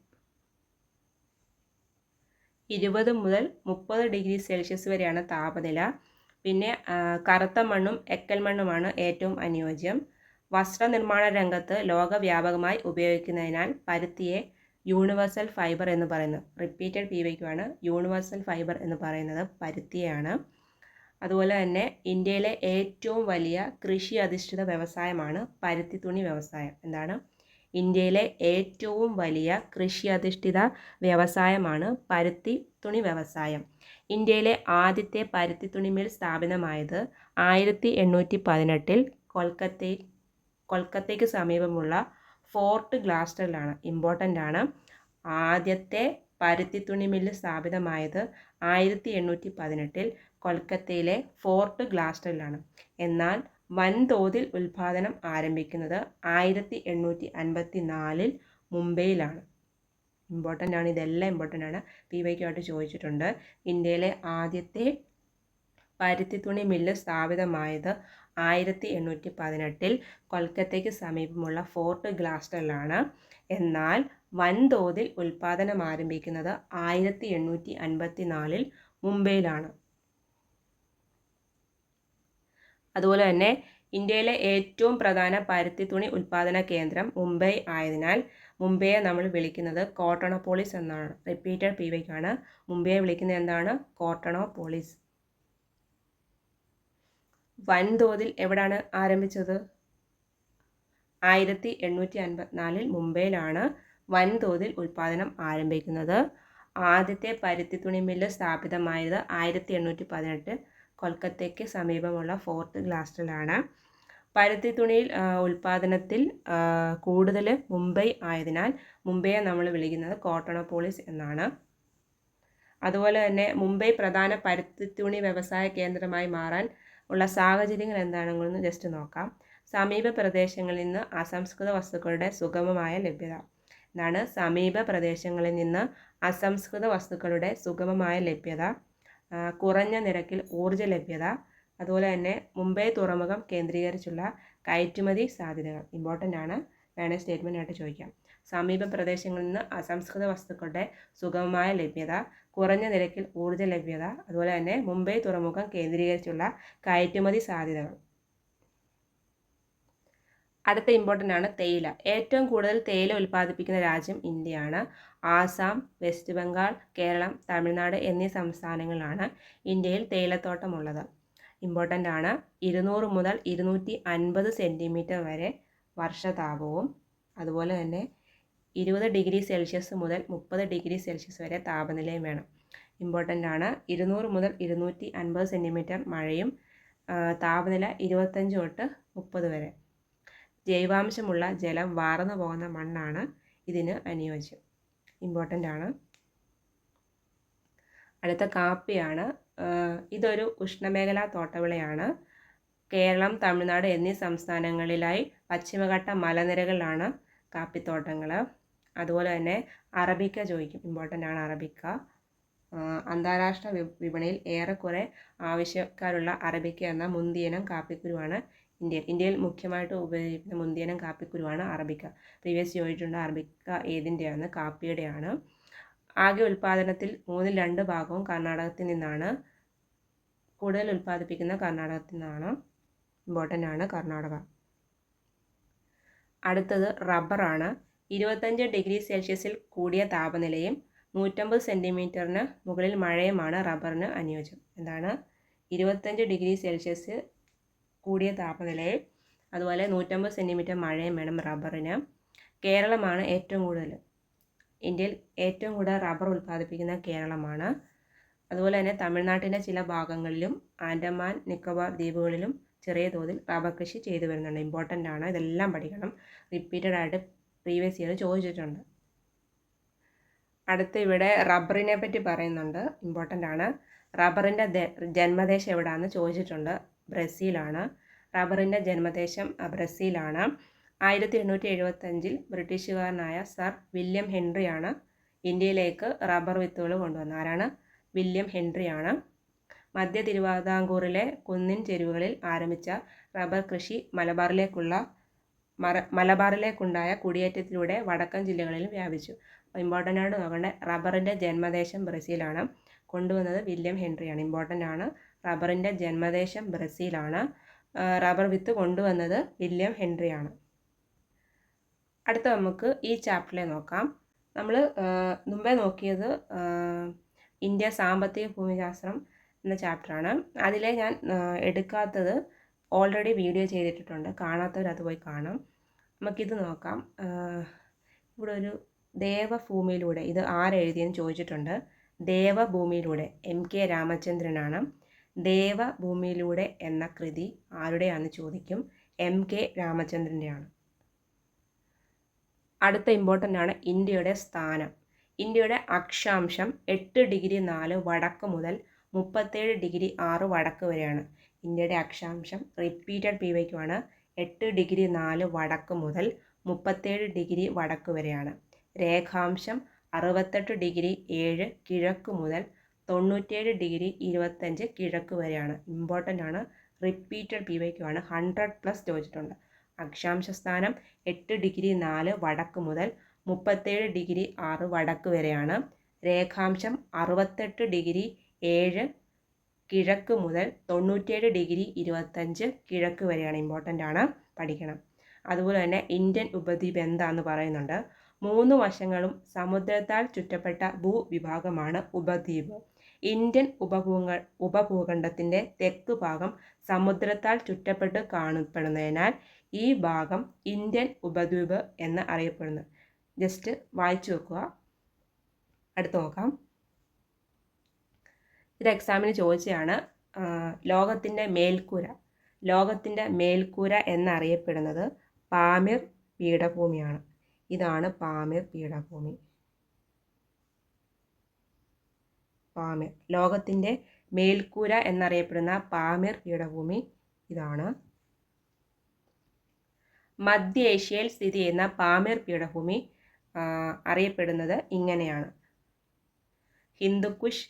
20 മുതൽ 30 ഡിഗ്രി സെൽഷ്യസ് വരെയാണ് താപനില. പിന്നെ കറുത്ത മണ്ണും എക്കൽ മണ്ണുമാണ് ഏറ്റവും അനുയോജ്യം. വസ്ത്രനിർമ്മാണ രംഗത്ത് ലോകവ്യാപകമായി ഉപയോഗിക്കുന്നതിനാൽ പരുത്തിയെ യൂണിവേഴ്സൽ ഫൈബർ എന്ന് പറയുന്നു. റിപ്പീറ്റഡ് PYQ ആണ്. യൂണിവേഴ്സൽ ഫൈബർ എന്ന് പറയുന്നത് പരുത്തിയാണ്. അതുപോലെ തന്നെ ഇന്ത്യയിലെ ഏറ്റവും വലിയ കൃഷി അധിഷ്ഠിത വ്യവസായമാണ് പരുത്തി തുണി വ്യവസായം. എന്താണ്? ഇന്ത്യയിലെ ഏറ്റവും വലിയ കൃഷി അധിഷ്ഠിത വ്യവസായമാണ് പരുത്തി തുണി വ്യവസായം. ഇന്ത്യയിലെ ആദ്യത്തെ പരുത്തി തുണി മിൽ സ്ഥാപിതമായത് 1818 കൊൽക്കത്തയ്ക്ക് സമീപമുള്ള ഫോർട്ട് ഗ്ലാസ്റ്ററിലാണ്. ഇമ്പോർട്ടൻ്റ് ആണ്. ആദ്യത്തെ പരുത്തി തുണി മില്ല് സ്ഥാപിതമായത് 1818 കൊൽക്കത്തയിലെ ഫോർട്ട് ഗ്ലാസ്റ്ററിലാണ്. എന്നാൽ വൻതോതിൽ ഉൽപ്പാദനം ആരംഭിക്കുന്നത് 1854 മുംബൈയിലാണ്. ഇമ്പോർട്ടൻ്റ് ആണ്. ഇതെല്ലാം ഇമ്പോർട്ടൻ്റ് ആണ്. PYQ ആയിട്ട് ചോദിച്ചിട്ടുണ്ട്. ഇന്ത്യയിലെ ആദ്യത്തെ പരുത്തി തുണി മില്ല് സ്ഥാപിതമായത് 1818 കൊൽക്കത്തയ്ക്ക് സമീപമുള്ള ഫോർട്ട് ഗ്ലാസ്റ്ററിലാണ്. എന്നാൽ വൻതോതിൽ ഉൽപ്പാദനം ആരംഭിക്കുന്നത് 1854 മുംബൈയിലാണ്. അതുപോലെ തന്നെ ഇന്ത്യയിലെ ഏറ്റവും പ്രധാന പരുത്തി തുണി ഉൽപ്പാദന കേന്ദ്രം മുംബൈ ആയതിനാൽ മുംബൈയെ നമ്മൾ വിളിക്കുന്നത് കോട്ടണോപോളിസ് എന്നാണ്. റിപ്പീറ്റഡ് PYQ ആണ്. മുംബൈയെ വിളിക്കുന്നത് എന്താണ്? കോട്ടണോപോളിസ്. വൻതോതിൽ എവിടെയാണ് ആരംഭിച്ചത്? 1854 മുംബൈയിലാണ് വൻതോതിൽ ഉൽപ്പാദനം ആരംഭിക്കുന്നത്. ആദ്യത്തെ പരുത്തി തുണി മില്ല് സ്ഥാപിതമായത് 1818 കൊൽക്കത്തയ്ക്ക് സമീപമുള്ള ഫോർട്ട് ഗ്ലാസ്റ്ററിലാണ്. പരുത്തി തുണിയിൽ ഉൽപ്പാദനത്തിൽ കൂടുതൽ മുംബൈ ആയതിനാൽ മുംബൈയെ നമ്മൾ വിളിക്കുന്നത് കോട്ടണോപോളിസ് എന്നാണ്. അതുപോലെ തന്നെ മുംബൈ പ്രധാന പരുത്തി തുണി വ്യവസായ കേന്ദ്രമായി മാറാൻ ഉള്ള സാഹചര്യങ്ങൾ എന്താണെന്ന് ജസ്റ്റ് നോക്കാം. സമീപ പ്രദേശങ്ങളിൽ നിന്ന് അസംസ്കൃത വസ്തുക്കളുടെ സുഗമമായ ലഭ്യത. എന്താണ്? സമീപ പ്രദേശങ്ങളിൽ നിന്ന് അസംസ്കൃത വസ്തുക്കളുടെ സുഗമമായ ലഭ്യത, കുറഞ്ഞ നിരക്കിൽ ഊർജ്ജ ലഭ്യത, അതുപോലെ തന്നെ മുംബൈ തുറമുഖം കേന്ദ്രീകരിച്ചുള്ള കയറ്റുമതി സാധ്യതകൾ. ഇമ്പോർട്ടൻ്റ് ആണ്. വേണേൽ സ്റ്റേറ്റ്മെൻ്റ് ആയിട്ട് ചോദിക്കാം. സമീപ പ്രദേശങ്ങളിൽ നിന്ന് അസംസ്കൃത വസ്തുക്കളുടെ സുഗമമായ ലഭ്യത, കുറഞ്ഞ നിരക്കിൽ ഊർജ്ജ ലഭ്യത, അതുപോലെ തന്നെ മുംബൈ തുറമുഖം കേന്ദ്രീകരിച്ചുള്ള കയറ്റുമതി സാധ്യതകൾ. അടുത്ത ഇമ്പോർട്ടൻ്റ് ആണ് തേയില. ഏറ്റവും കൂടുതൽ തേയില ഉൽപ്പാദിപ്പിക്കുന്ന രാജ്യം ഇന്ത്യയാണ്. ആസാം, വെസ്റ്റ് ബംഗാൾ, കേരളം, തമിഴ്നാട് എന്നീ സംസ്ഥാനങ്ങളിലാണ് ഇന്ത്യയിൽ തേയിലത്തോട്ടമുള്ളത്. ഇമ്പോർട്ടൻ്റ് ആണ്. 200 മുതൽ 250 സെൻറ്റിമീറ്റർ വരെ വർഷതാപവും അതുപോലെ തന്നെ 20 ഡിഗ്രി സെൽഷ്യസ് മുതൽ 30 ഡിഗ്രി സെൽഷ്യസ് വരെ താപനിലയും വേണം. ഇമ്പോർട്ടൻ്റ് ആണ്. 200 മുതൽ 250 സെൻറ്റിമീറ്റർ മഴയും താപനില 25 തൊട്ട് 30 വരെ. ജൈവാംശമുള്ള ജലം വാർന്നു പോകുന്ന മണ്ണാണ് ഇതിന് അനുയോജ്യം. ഇമ്പോർട്ടൻ്റ് ആണ്. അടുത്ത കാപ്പിയാണ്. ഇതൊരു ഉഷ്ണമേഖലാ തോട്ടവിളയാണ്. കേരളം, തമിഴ്നാട് എന്നീ സംസ്ഥാനങ്ങളിലായി പശ്ചിമഘട്ട മലനിരകളിലാണ് കാപ്പിത്തോട്ടങ്ങൾ. അതുപോലെ തന്നെ അറബിക്ക ചോദിക്കും, ഇമ്പോർട്ടൻ്റ് ആണ് അറബിക്ക. അന്താരാഷ്ട്ര വിപണിയിൽ ഏറെക്കുറെ ആവശ്യക്കാരുള്ള അറബിക്ക എന്ന മുന്തിയനം കാപ്പിക്കുരുവാണ് ഇന്ത്യയിൽ മുഖ്യമായിട്ട് ഉപയോഗിക്കുന്ന മുന്തിയനം കാപ്പിക്കുരുവാണ് അറബിക്ക. പ്രീവിയസ് ചോദിച്ചിട്ടുണ്ട് അറബിക്ക ഏതിൻ്റെയാണ്? കാപ്പിയുടെയാണ്. ആകെ ഉൽപ്പാദനത്തിൽ 2/3 ഭാഗവും കർണാടകത്തിൽ നിന്നാണ്. കൂടുതൽ ഉൽപ്പാദിപ്പിക്കുന്ന കർണാടകത്തിൽ നിന്നാണ്. ഇമ്പോർട്ടൻ്റ് ആണ് കർണാടക. അടുത്തത് റബ്ബറാണ്. 25 ഡിഗ്രി സെൽഷ്യസിൽ കൂടിയ താപനിലയും 150 സെൻറ്റിമീറ്ററിന് മുകളിൽ മഴയുമാണ് റബ്ബറിന് അനുയോജ്യം. എന്താണ്? 25 ഡിഗ്രി സെൽഷ്യസ് കൂടിയ താപനിലയും അതുപോലെ 150 സെൻറ്റിമീറ്റർ മഴയും വേണം റബ്ബറിന്. കേരളമാണ് ഏറ്റവും കൂടുതൽ, ഇന്ത്യയിൽ ഏറ്റവും കൂടുതൽ റബ്ബർ ഉൽപ്പാദിപ്പിക്കുന്ന കേരളമാണ്. അതുപോലെ തന്നെ തമിഴ്നാട്ടിൻ്റെ ചില ഭാഗങ്ങളിലും ആൻഡമാൻ നിക്കോബാർ ദ്വീപുകളിലും ചെറിയ തോതിൽ റബ്ബർ കൃഷി ചെയ്തു വരുന്നുണ്ട്. ഇമ്പോർട്ടൻ്റ് ആണ്, ഇതെല്ലാം പഠിക്കണം. റിപ്പീറ്റഡ് ആയിട്ട് പ്രീവിയസ് ഇയർ ചോദിച്ചിട്ടുണ്ട്. അടുത്ത് ഇവിടെ റബ്ബറിനെ പറ്റി പറയുന്നുണ്ട്, ഇമ്പോർട്ടൻ്റ് ആണ്. റബ്ബറിൻ്റെ ജന്മദേശം എവിടെയാണെന്ന് ചോദിച്ചിട്ടുണ്ട്. ബ്രസീലാണ്. റബ്ബറിൻ്റെ ജന്മദേശം ബ്രസീലാണ്. 1875 ബ്രിട്ടീഷുകാരനായ സർ വില്യം ഹെൻറിയാണ് ഇന്ത്യയിലേക്ക് റബ്ബർ വിത്തുകൾ കൊണ്ടുവന്നത്. ആരാണ്? വില്യം ഹെൻറിയാണ്. മധ്യ തിരുവിതാംകൂറിലെ കുന്നിൻ ചെരുവുകളിൽ ആരംഭിച്ച റബ്ബർ കൃഷി മലബാറിലേക്കുണ്ടായ കുടിയേറ്റത്തിലൂടെ വടക്കൻ ജില്ലകളിലും വ്യാപിച്ചു. അപ്പോൾ ഇമ്പോർട്ടൻ്റ് ആയിട്ട് നോക്കേണ്ടത് റബ്ബറിൻ്റെ ജന്മദേശം ബ്രസീലാണ്. കൊണ്ടുവന്നത് വില്യം ഹെൻറിയാണ്. ഇമ്പോർട്ടൻ്റ് ആണ്. റബ്ബറിൻ്റെ ജന്മദേശം ബ്രസീലാണ്. റബ്ബർ വിത്ത് കൊണ്ടുവന്നത് വില്യം ഹെൻറിയാണ്. അടുത്ത നമുക്ക് ഈ ചാപ്റ്ററിലെ നോക്കാം. നമ്മൾ മുമ്പേ നോക്കിയത് ഇന്ത്യ സാമ്പത്തിക ഭൂമിശാസ്ത്രം എന്ന ചാപ്റ്ററാണ്. അതിലെ ഞാൻ എടുക്കാത്തത് ഓൾറെഡി വീഡിയോ ചെയ്തിട്ടുണ്ട്, കാണാത്തവർ അത് പോയി കാണാം. നമുക്കിത് നോക്കാം. ഇവിടെ ഒരു ദേവഭൂമിയിലൂടെ, ഇത് ആരെഴുതിയെന്ന് ചോദിച്ചിട്ടുണ്ട്. ദേവഭൂമിയിലൂടെ MK രാമചന്ദ്രനാണ്. ദേവഭൂമിയിലൂടെ എന്ന കൃതി ആരുടെയാണെന്ന് ചോദിക്കും. MK രാമചന്ദ്രൻ്റെയാണ്. അടുത്ത ഇമ്പോർട്ടൻ്റ് ആണ് ഇന്ത്യയുടെ സ്ഥാനം. ഇന്ത്യയുടെ അക്ഷാംശം 8 ഡിഗ്രി 4 വടക്ക് മുതൽ 37 ഡിഗ്രി 6 വടക്ക് വരെയാണ്. ഇന്ത്യയുടെ അക്ഷാംശം റിപ്പീറ്റഡ് PYQ ആണ്. 8 ഡിഗ്രി 4 വടക്ക് മുതൽ 37 ഡിഗ്രി വടക്ക് വരെയാണ്. രേഖാംശം 68 ഡിഗ്രി 7 കിഴക്ക് മുതൽ 97 ഡിഗ്രി 25 കിഴക്ക് വരെയാണ്. ഇമ്പോർട്ടൻ്റ് ആണ്. റിപ്പീറ്റഡ് PYQ ആണ്. 100+ ചോദിച്ചിട്ടുണ്ട്. അക്ഷാംശ സ്ഥാനം 8 ഡിഗ്രി 4 വടക്ക് മുതൽ 37 ഡിഗ്രി 6 വടക്ക് വരെയാണ്. രേഖാംശം 68 ഡിഗ്രി 7 കിഴക്ക് മുതൽ 97 ഡിഗ്രി 25 കിഴക്ക് വരെയാണ്. ഇമ്പോർട്ടൻ്റ് ആണ്, പഠിക്കണം. അതുപോലെ തന്നെ ഇന്ത്യൻ ഉപദ്വീപ് എന്താണെന്ന് പറയുന്നുണ്ട്. 3 വശങ്ങളും സമുദ്രത്താൽ ചുറ്റപ്പെട്ട ഭൂവിഭാഗമാണ് ഉപദ്വീപ്. ഇന്ത്യൻ ഉപഭൂഖണ്ഡത്തിൻ്റെ തെക്ക് ഭാഗം സമുദ്രത്താൽ ചുറ്റപ്പെട്ട് കാണപ്പെടുന്നതിനാൽ ഈ ഭാഗം ഇന്ത്യൻ ഉപദ്വീപ് എന്ന് അറിയപ്പെടുന്നു. ജസ്റ്റ് വായിച്ചു വെക്കുക. അടുത്ത് നോക്കാം. ഇത് എക്സാമിന് ചോദിച്ചതാണ്. ലോകത്തിൻ്റെ മേൽക്കൂര എന്നറിയപ്പെടുന്നത് പാമിർ പീഠഭൂമിയാണ്. ഇതാണ് പാമിർ പീഠഭൂമി. ലോകത്തിൻ്റെ മേൽക്കൂര എന്നറിയപ്പെടുന്ന പാമിർ പീഠഭൂമി ഇതാണ്. മധ്യ ഏഷ്യയിൽ സ്ഥിതി ചെയ്യുന്ന പാമിർ പീഠഭൂമി അറിയപ്പെടുന്നത് ഇങ്ങനെയാണ്. ഹിന്ദുക്കുഷ്.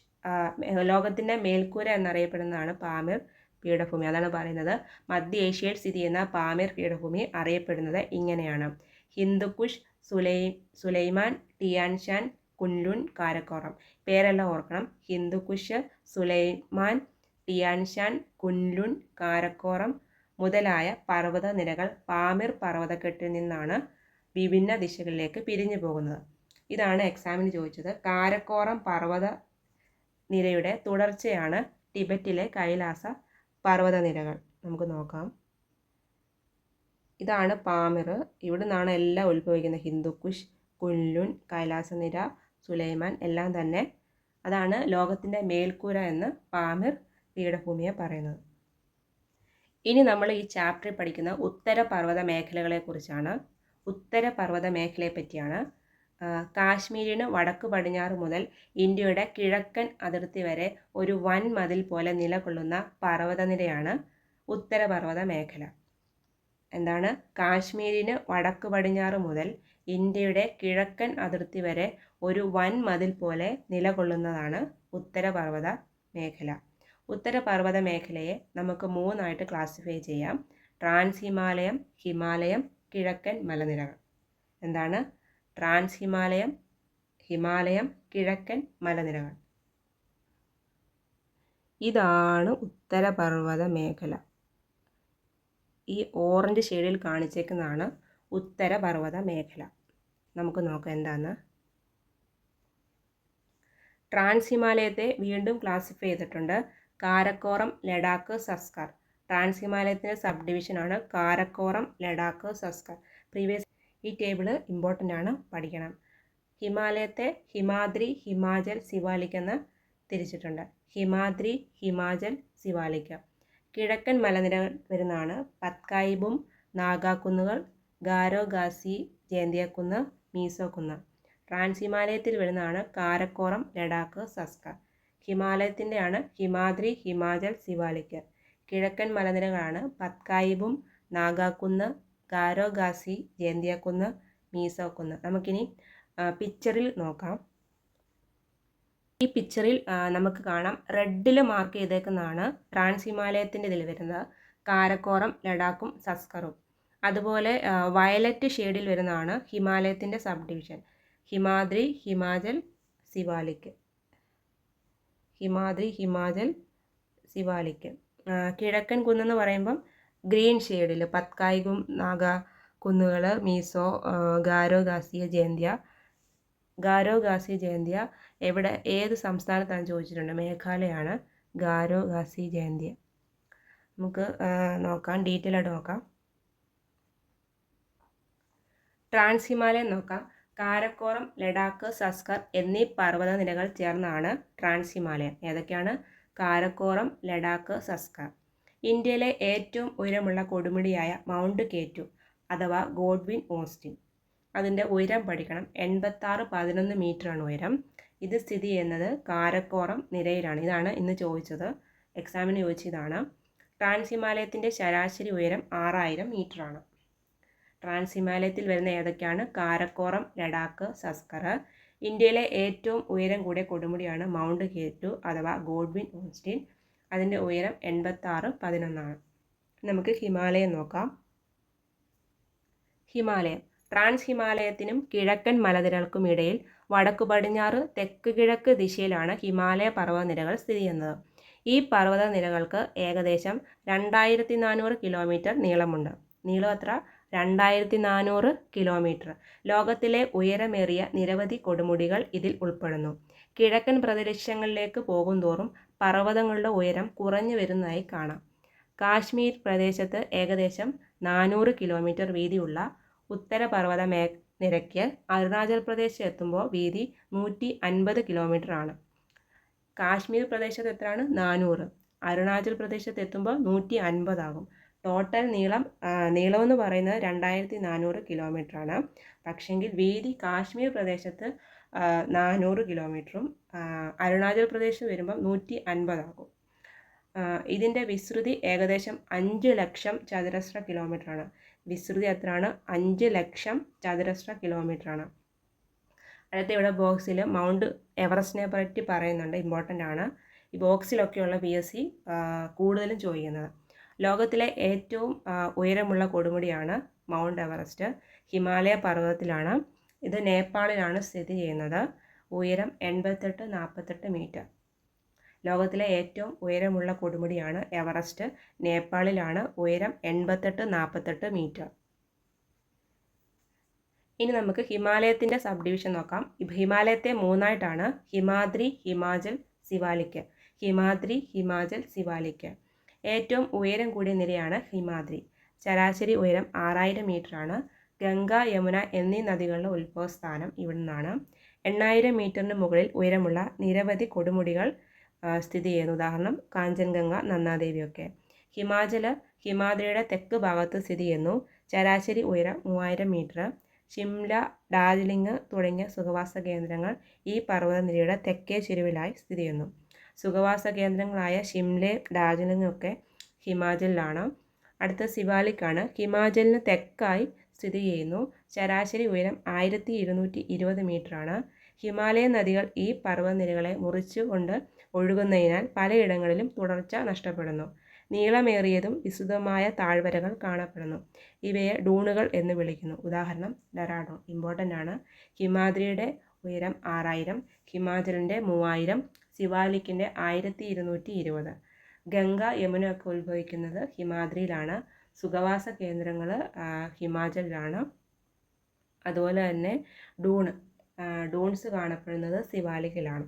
ലോകത്തിൻ്റെ മേൽക്കൂര എന്നറിയപ്പെടുന്നതാണ് പാമിർ പീഠഭൂമി. അതാണ് പറയുന്നത്. മധ്യ ഏഷ്യയിൽ സ്ഥിതി ചെയ്യുന്ന പാമിർ പീഠഭൂമി അറിയപ്പെടുന്നത് ഇങ്ങനെയാണ്. ഹിന്ദുക്കുഷ്, സുലൈമാൻ, ടിയാൻഷാൻ, കുൻലുൻ, കാരക്കോറം. പേരെല്ലാം ഓർക്കണം. ഹിന്ദുക്കുഷ്, സുലൈമാൻ, ടിയാൻഷാൻ, കുൻലുൻ, കാരക്കോറം മുതലായ പർവ്വത നിരകൾ പാമിർ പർവ്വതക്കെട്ടിൽ നിന്നാണ് വിഭിന്ന ദിശകളിലേക്ക് പിരിഞ്ഞു പോകുന്നത്. ഇതാണ് എക്സാമിന് ചോദിച്ചത്. കാരക്കോറം പർവ്വത നിരയുടെ തുടർച്ചയാണ് ടിബറ്റിലെ കൈലാസ പർവ്വത നിരകൾ. നമുക്ക് നോക്കാം. ഇതാണ് പാമിർ. ഇവിടെ നിന്നാണ് എല്ലാം ഉത്ഭവിക്കുന്നത്. ഹിന്ദുക്കുഷ്, കുൻലുൻ, കൈലാസനിര, സുലൈമാൻ എല്ലാം തന്നെ. അതാണ് ലോകത്തിൻ്റെ മേൽക്കൂര എന്ന് പാമിർ പീഠഭൂമിയെ പറയുന്നത്. ഇനി നമ്മൾ ഈ ചാപ്റ്ററിൽ പഠിക്കുന്ന ഉത്തരപർവ്വത മേഖലകളെക്കുറിച്ചാണ്. ഉത്തരപർവ്വത മേഖലയെ പറ്റിയാണ്. കാശ്മീരിന് വടക്ക് പടിഞ്ഞാറ് മുതൽ ഇന്ത്യയുടെ കിഴക്കൻ അതിർത്തി വരെ ഒരു വൻ മതിൽ പോലെ നിലകൊള്ളുന്ന പർവ്വതനിരയാണ് ഉത്തരപർവ്വത മേഖല. എന്താണ്? കാശ്മീരിന് വടക്ക് പടിഞ്ഞാറ് മുതൽ ഇന്ത്യയുടെ കിഴക്കൻ അതിർത്തി വരെ ഒരു വൻ മതിൽ പോലെ നിലകൊള്ളുന്നതാണ് ഉത്തരപർവ്വത മേഖല. ഉത്തരപർവ്വത മേഖലയെ നമുക്ക് 3 ആയിട്ട് ക്ലാസിഫൈ ചെയ്യാം. ട്രാൻസ് ഹിമാലയം, ഹിമാലയം, കിഴക്കൻ മലനിരകൾ. എന്താണ്? ട്രാൻസ് ഹിമാലയം, ഹിമാലയം, കിഴക്കൻ മലനിരകൾ. ഇതാണ് ഉത്തരപർവ്വത മേഖല. ഈ ഓറഞ്ച് ഷെയ്ഡിൽ കാണിച്ചേക്കുന്നതാണ് ഉത്തരപർവ്വത മേഖല. നമുക്ക് നോക്കാം എന്താന്ന്. ട്രാൻസ് ഹിമാലയത്തെ വീണ്ടും ക്ലാസിഫൈ ചെയ്തിട്ടുണ്ട്. കാരക്കോറം, ലഡാക്ക്, സസ്കർ. ട്രാൻസ് ഹിമാലയത്തിൻ്റെ സബ് ഡിവിഷനാണ് കാരക്കോറം, ലഡാക്ക്, സസ്കർ. ഈ ടേബിൾ ഇമ്പോർട്ടൻ്റ് ആണ്, പഠിക്കണം. ഹിമാലയത്തെ ഹിമാദ്രി, ഹിമാചൽ, സിവാലിക് എന്ന് തിരിച്ചിട്ടുണ്ട്. ഹിമാദ്രി, ഹിമാചൽ, സിവാലിക്. കിഴക്കൻ മലനിരകൾ വരുന്നതാണ് പത്കായിബും, നാഗാ കുന്നുകൾ, ഗാരോ ഖാസി, ജേന്തിയക്കുന്ന്, മീസോ കുന്ന്. ട്രാൻസ് ഹിമാലയത്തിൽ വരുന്നതാണ് കാരക്കോറം, ലഡാക്ക്, സസ്കർ. ഹിമാലയത്തിൻ്റെയാണ് ഹിമാദ്രി, ഹിമാചൽ, സിവാലിക്. കിഴക്കൻ മലനിരകളാണ് പത്കായിബും, നാഗാക്കുന്ന്, ഗാരോ ഖാസി, ജേന്തിയക്കുന്ന്, മീസോ കുന്ന്. നമുക്കിനി പിക്ചറിൽ നോക്കാം. ഈ പിക്ചറിൽ നമുക്ക് കാണാം, റെഡിൽ മാർക്ക് ചെയ്തേക്കുന്നതാണ് ട്രാൻസ് ഹിമാലയത്തിൻ്റെ ഇതിൽ വരുന്നത് കാരക്കോറം, ലഡാക്കും, സസ്കറും. അതുപോലെ വയലറ്റ് ഷെയ്ഡിൽ വരുന്നതാണ് ഹിമാലയത്തിൻ്റെ സബ് ഡിവിഷൻ ഹിമാദ്രി, ഹിമാചൽ, സിവാലിക്. ഹിമാദ്രി, ഹിമാചൽ, സിവാലിക്. കിഴക്കൻ കുന്നെന്ന് പറയുമ്പം ഗ്രീൻ ഷെയ്ഡിൽ പത്കായികും, നാഗാ കുന്നുകൾ, മീസോ, ഗാരോ ഖാസി, ജയന്തിയ. ഗാരോ ഖാസി, ജയന്തിയ എവിടെ, ഏത് സംസ്ഥാനത്താണ് ചോദിച്ചിട്ടുണ്ട്? മേഘാലയാണ് ഗാരോ ഖാസി, ജയന്തിയ. നമുക്ക് നോക്കാം, ഡീറ്റെയിൽ ആയിട്ട് നോക്കാം. ട്രാൻസ് ഹിമാലയൻ നോക്കാം. കാരക്കോറം, ലഡാക്ക്, സസ്കർ എന്നീ പർവ്വത നിരകൾ ചേർന്നാണ് ട്രാൻസ് ഹിമാലയൻ. ഏതൊക്കെയാണ്? കാരക്കോറം, ലഡാക്ക്, സസ്കർ. ഇന്ത്യയിലെ ഏറ്റവും ഉയരമുള്ള കൊടുമുടിയായ മൗണ്ട് കേറ്റു അഥവാ ഗോഡ്വിൻ ഓസ്റ്റിൻ, അതിൻ്റെ ഉയരം പഠിക്കണം. 86.11 മീറ്ററാണ് ഉയരം. ഇത് സ്ഥിതി ചെയ്യുന്നത് കാരക്കോറം നിരയിലാണ്. ഇതാണ് ഇന്ന് ചോദിച്ചത്, എക്സാമിന് ചോദിച്ചതാണ്. ട്രാൻസ് ഹിമാലയത്തിൻ്റെ ശരാശരി ഉയരം 6000 മീറ്ററാണ്. ട്രാൻസ് ഹിമാലയത്തിൽ വരുന്ന ഏതൊക്കെയാണ്? കാരക്കോറം, ലഡാക്ക്, സസ്കർ. ഇന്ത്യയിലെ ഏറ്റവും ഉയരം കൂടിയ കൊടുമുടിയാണ് മൗണ്ട് കേറ്റു അഥവാ ഗോഡ്വിൻ ഓസ്റ്റിൻ. അതിൻ്റെ ഉയരം 86.11 ആണ്. നമുക്ക് ഹിമാലയം നോക്കാം. ഹിമാലയം. ട്രാൻസ് ഹിമാലയത്തിനും കിഴക്കൻ മലനിരകൾക്കും ഇടയിൽ വടക്കു പടിഞ്ഞാറ് തെക്ക് കിഴക്ക് ദിശയിലാണ് ഹിമാലയ പർവ്വതനിരകൾ സ്ഥിതി ചെയ്യുന്നത്. ഈ പർവ്വതനിരകൾക്ക് ഏകദേശം 2400 കിലോമീറ്റർ നീളമുണ്ട്. നീളം എത്ര? 2400 കിലോമീറ്റർ. ലോകത്തിലെ ഉയരമേറിയ നിരവധി കൊടുമുടികൾ ഇതിൽ ഉൾപ്പെടുന്നു. കിഴക്കൻ പ്രദേശങ്ങളിലേക്ക് പോകുന്തോറും പർവ്വതങ്ങളുടെ ഉയരം കുറഞ്ഞു വരുന്നതായി കാണാം. കാശ്മീർ പ്രദേശത്ത് ഏകദേശം 400 കിലോമീറ്റർ വീതിയുള്ള ഉത്തരപർവ്വത നിരയ്ക്ക് അരുണാചൽ പ്രദേശ് എത്തുമ്പോൾ വീതി 150 കിലോമീറ്റർ ആണ്. കാശ്മീർ പ്രദേശത്ത് എത്രയാണ്? 400. അരുണാചൽ പ്രദേശത്ത് എത്തുമ്പോൾ 150 ആകും. ടോട്ടൽ നീളമെന്ന് പറയുന്നത് 2400 കിലോമീറ്റർ ആണ്. പക്ഷെങ്കിൽ വീതി കാശ്മീർ പ്രദേശത്ത് 400 കിലോമീറ്ററും അരുണാചൽ പ്രദേശ് വരുമ്പം 150 ആകും. ഇതിൻ്റെ വിസ്തൃതി ഏകദേശം 5 ലക്ഷം ചതുരശ്ര കിലോമീറ്റർ ആണ്. വിസ്തൃതി എത്രയാണ്? 5 ലക്ഷം ചതുരശ്ര കിലോമീറ്റർ ആണ്. അടുത്ത ഇവിടെ ബോക്സിൽ മൗണ്ട് എവറസ്റ്റിനെ പറ്റി പറയുന്നുണ്ട്, ഇമ്പോർട്ടൻ്റ് ആണ്. ഈ ബോക്സിലൊക്കെയുള്ള PSC കൂടുതലും ചോദിക്കുന്നത്. ലോകത്തിലെ ഏറ്റവും ഉയരമുള്ള കൊടുമുടിയാണ് മൗണ്ട് എവറസ്റ്റ്. ഹിമാലയ പർവ്വതത്തിലാണ്. ഇത് നേപ്പാളിലാണ് സ്ഥിതി ചെയ്യുന്നത്. ഉയരം 88-48 മീറ്റർ. ലോകത്തിലെ ഏറ്റവും ഉയരമുള്ള കൊടുമുടിയാണ് എവറസ്റ്റ്. നേപ്പാളിലാണ്. ഉയരം 88-48 മീറ്റർ. ഇനി നമുക്ക് ഹിമാലയത്തിൻ്റെ സബ് ഡിവിഷൻ നോക്കാം. ഹിമാലയത്തെ 3 ആയിട്ടാണ് ഹിമാദ്രി, ഹിമാചൽ, സിവാലിക്. ഹിമാദ്രി, ഹിമാചൽ, സിവാലിക്. ഏറ്റവും ഉയരം കൂടിയ നിരയാണ് ഹിമാദ്രി. ശരാശരി ഉയരം 6000 മീറ്ററാണ്. ഗംഗ, യമുന എന്നീ നദികളുടെ ഉത്ഭവസ്ഥാനം ഇവിടെ നിന്നാണ്. 8000 മീറ്ററിന് മുകളിൽ ഉയരമുള്ള നിരവധി കൊടുമുടികൾ സ്ഥിതി ചെയ്യുന്നു. ഉദാഹരണം കാഞ്ചൻഗംഗ, നന്ദാദേവിയൊക്കെ. ഹിമാചൽ ഹിമാദ്രിയുടെ തെക്ക് ഭാഗത്ത് സ്ഥിതി ചെയ്യുന്നു. ശരാശരി ഉയരം 3000 മീറ്റർ. ഷിംല, ഡാർജിലിംഗ് തുടങ്ങിയ സുഖവാസ കേന്ദ്രങ്ങൾ ഈ പർവ്വതനിരയുടെ തെക്കേ ചെരുവിലായി സ്ഥിതി ചെയ്യുന്നു. സുഖവാസ കേന്ദ്രങ്ങളായ ഷിംലയും ഡാർജിലിംഗും ഒക്കെ ഹിമാചലിലാണ്. അടുത്ത സിവാലിക്കാണ്. ഹിമാചലിന് തെക്കായി സ്ഥിതി ചെയ്യുന്നു. ശരാശരി ഉയരം 1220 മീറ്ററാണ്. ഹിമാലയൻ നദികൾ ഈ പർവ്വതനിരകളെ മുറിച്ചുകൊണ്ട് ഒഴുകുന്നതിനാൽ പലയിടങ്ങളിലും തുടർച്ച നഷ്ടപ്പെടുന്നു. നീളമേറിയതും വിസ്തൃതമായ താഴ്വരകൾ കാണപ്പെടുന്നു. ഇവയെ ഡൂണുകൾ എന്ന് വിളിക്കുന്നു. ഉദാഹരണം ഡെറാഡൂൺ. ഇമ്പോർട്ടൻ്റ് ആണ്. ഹിമാദ്രിയുടെ ഉയരം 6000, ഹിമാചലിൻ്റെ 3000, സിവാലിക്കിൻ്റെ 1220. ഗംഗ, യമുന ഒക്കെ ഉത്ഭവിക്കുന്നത് ഹിമാദ്രിയിലാണ്. സുഖവാസ കേന്ദ്രങ്ങൾ ഹിമാചലിലാണ്. അതുപോലെ തന്നെ ഡൂൺസ് കാണപ്പെടുന്നത് സിവാലിക്കിലാണ്.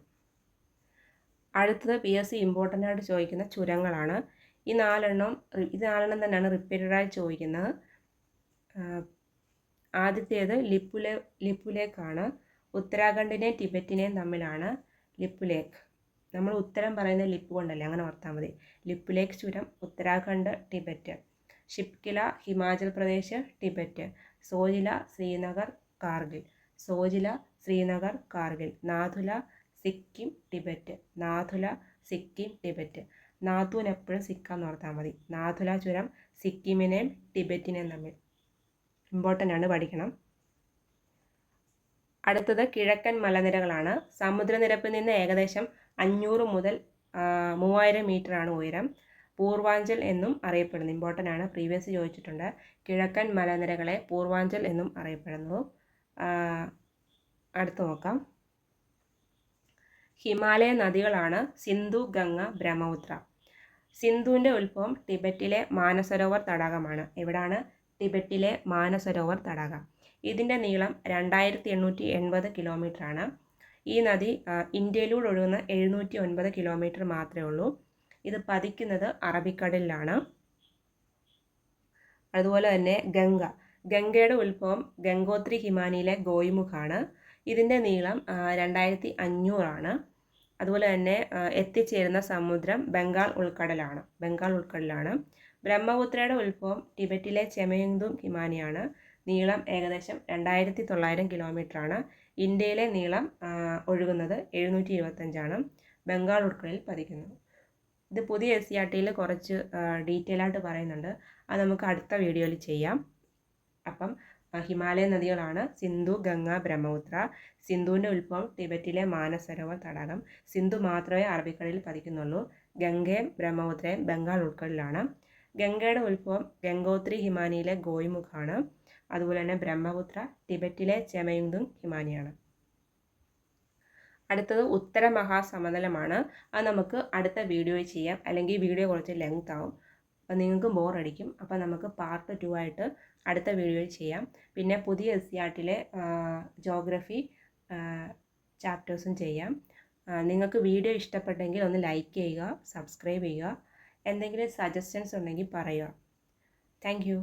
അടുത്തത് PSC ഇമ്പോർട്ടൻ്റ് ആയിട്ട് ചോദിക്കുന്ന ചുരങ്ങളാണ്. ഈ നാലെണ്ണം തന്നെയാണ് റിപ്പീറ്റഡായി ചോദിക്കുന്നത്. ആദ്യത്തേത് ലിപ്പുലേക്കാണ്. ഉത്തരാഖണ്ഡിനെയും ടിബറ്റിനെയും തമ്മിലാണ് ലിപ്പുലേക്ക്. നമ്മൾ ഉത്തരം പറയുന്നത് ലിപ്പ് കൊണ്ടല്ലേ, അങ്ങനെ ഓർത്താൽ മതി. ലിപ്പുലേക്ക് ചുരം Uttarakhand, Tibet. Shipkila Himachal Pradesh, Tibet. Zojila Srinagar, Kargil. Nathula Sikkim, Tibet. നാഥൂൻ എപ്പോഴും സിക്കാന്ന് ഓർത്താൽ മതി. നാഥുല ചുരം സിക്കിമിനെയും ടിബറ്റിനെയും തമ്മിൽ. ഇമ്പോർട്ടൻ്റ് ആണ്, പഠിക്കണം. അടുത്തത് കിഴക്കൻ മലനിരകളാണ്. സമുദ്രനിരപ്പിൽ നിന്ന് ഏകദേശം 500 മുതൽ 3000 മീറ്ററാണ് ഉയരം. പൂർവാഞ്ചൽ എന്നും അറിയപ്പെടുന്നു. ഇമ്പോർട്ടൻ്റ് ആണ്, പ്രീവിയസ് ചോദിച്ചിട്ടുണ്ട്. കിഴക്കൻ മലനിരകളെ പൂർവാഞ്ചൽ എന്നും അറിയപ്പെടുന്നു. അടുത്ത് നോക്കാം. ഹിമാലയ നദികളാണ് സിന്ധു, ഗംഗ, ബ്രഹ്മപുത്ര. സിന്ധുവിൻ്റെ ഉത്ഭവം ടിബറ്റിലെ മാനസരോവർ തടാകമാണ്. എവിടാണ്? ടിബറ്റിലെ മാനസരോവർ തടാകം. ഇതിൻ്റെ നീളം 2880 കിലോമീറ്ററാണ്. ഈ നദി ഇന്ത്യയിലൂടെ ഒഴുകുന്ന 709 കിലോമീറ്റർ മാത്രമേ ഉള്ളൂ. ഇത് പതിക്കുന്നത് അറബിക്കടലിലാണ്. അതുപോലെ തന്നെ ഗംഗയുടെ ഉത്ഭവം ഗംഗോത്രി ഹിമാനിയിലെ ഗോയിമുഖാണ്. ഇതിൻ്റെ നീളം 2500 അതുപോലെ തന്നെ എത്തിച്ചേരുന്ന സമുദ്രം ബംഗാൾ ഉൾക്കടലാണ്. ബ്രഹ്മപുത്രയുടെ ഉത്ഭവം ടിബറ്റിലെ ചെമയുങ്തും ഹിമാനിയാണ്. നീളം ഏകദേശം 2900 കിലോമീറ്ററാണ്. ഇന്ത്യയിലെ നീളം ഒഴുകുന്നത് 725 ബംഗാൾ ഉൾക്കടലിൽ പതിക്കുന്നു. ഇത് പുതിയ SCERTയിൽ കുറച്ച് ഡീറ്റെയിൽ ആയിട്ട് പറയുന്നുണ്ട്. അത് നമുക്ക് അടുത്ത വീഡിയോയിൽ ചെയ്യാം. അപ്പം ഹിമാലയ നദികളാണ് സിന്ധു, ഗംഗ, ബ്രഹ്മപുത്ര. സിന്ധുവിൻ്റെ ഉത്ഭവം ടിബറ്റിലെ മാനസരോവർ തടാകം. സിന്ധു മാത്രമേ അറബിക്കടലിൽ പതിക്കുന്നുള്ളൂ. ഗംഗയും ബ്രഹ്മപുത്രയും ബംഗാൾ ഉൾക്കടലിലാണ്. ഗംഗയുടെ ഉത്ഭവം ഗംഗോത്രി ഹിമാനിയിലെ ഗോയിമുഖാണ്. അതുപോലെ തന്നെ ബ്രഹ്മപുത്ര ടിബറ്റിലെ ചെമയുങ്തും ഹിമാനിയാണ്. അടുത്തത് ഉത്തര മഹാസമതലമാണ്. അത് നമുക്ക് അടുത്ത വീഡിയോയിൽ ചെയ്യാം, അല്ലെങ്കിൽ വീഡിയോ കുറച്ച് ലെങ്ത് ആവും, അപ്പോൾ നിങ്ങൾക്ക് ബോറടിക്കും. അപ്പോൾ നമുക്ക് പാർട്ട് 2 ആയിട്ട് അടുത്ത വീഡിയോയിൽ ചെയ്യാം. പിന്നെ പുതിയ SCERTയിലെ ജോഗ്രഫി ചാപ്റ്റേഴ്സും ചെയ്യാം. നിങ്ങൾക്ക് വീഡിയോ ഇഷ്ടപ്പെട്ടെങ്കിൽ ഒന്ന് ലൈക്ക് ചെയ്യുക, സബ്സ്ക്രൈബ് ചെയ്യുക. എന്തെങ്കിലും സജഷൻസ് ഉണ്ടെങ്കിൽ പറയുക. Thank you.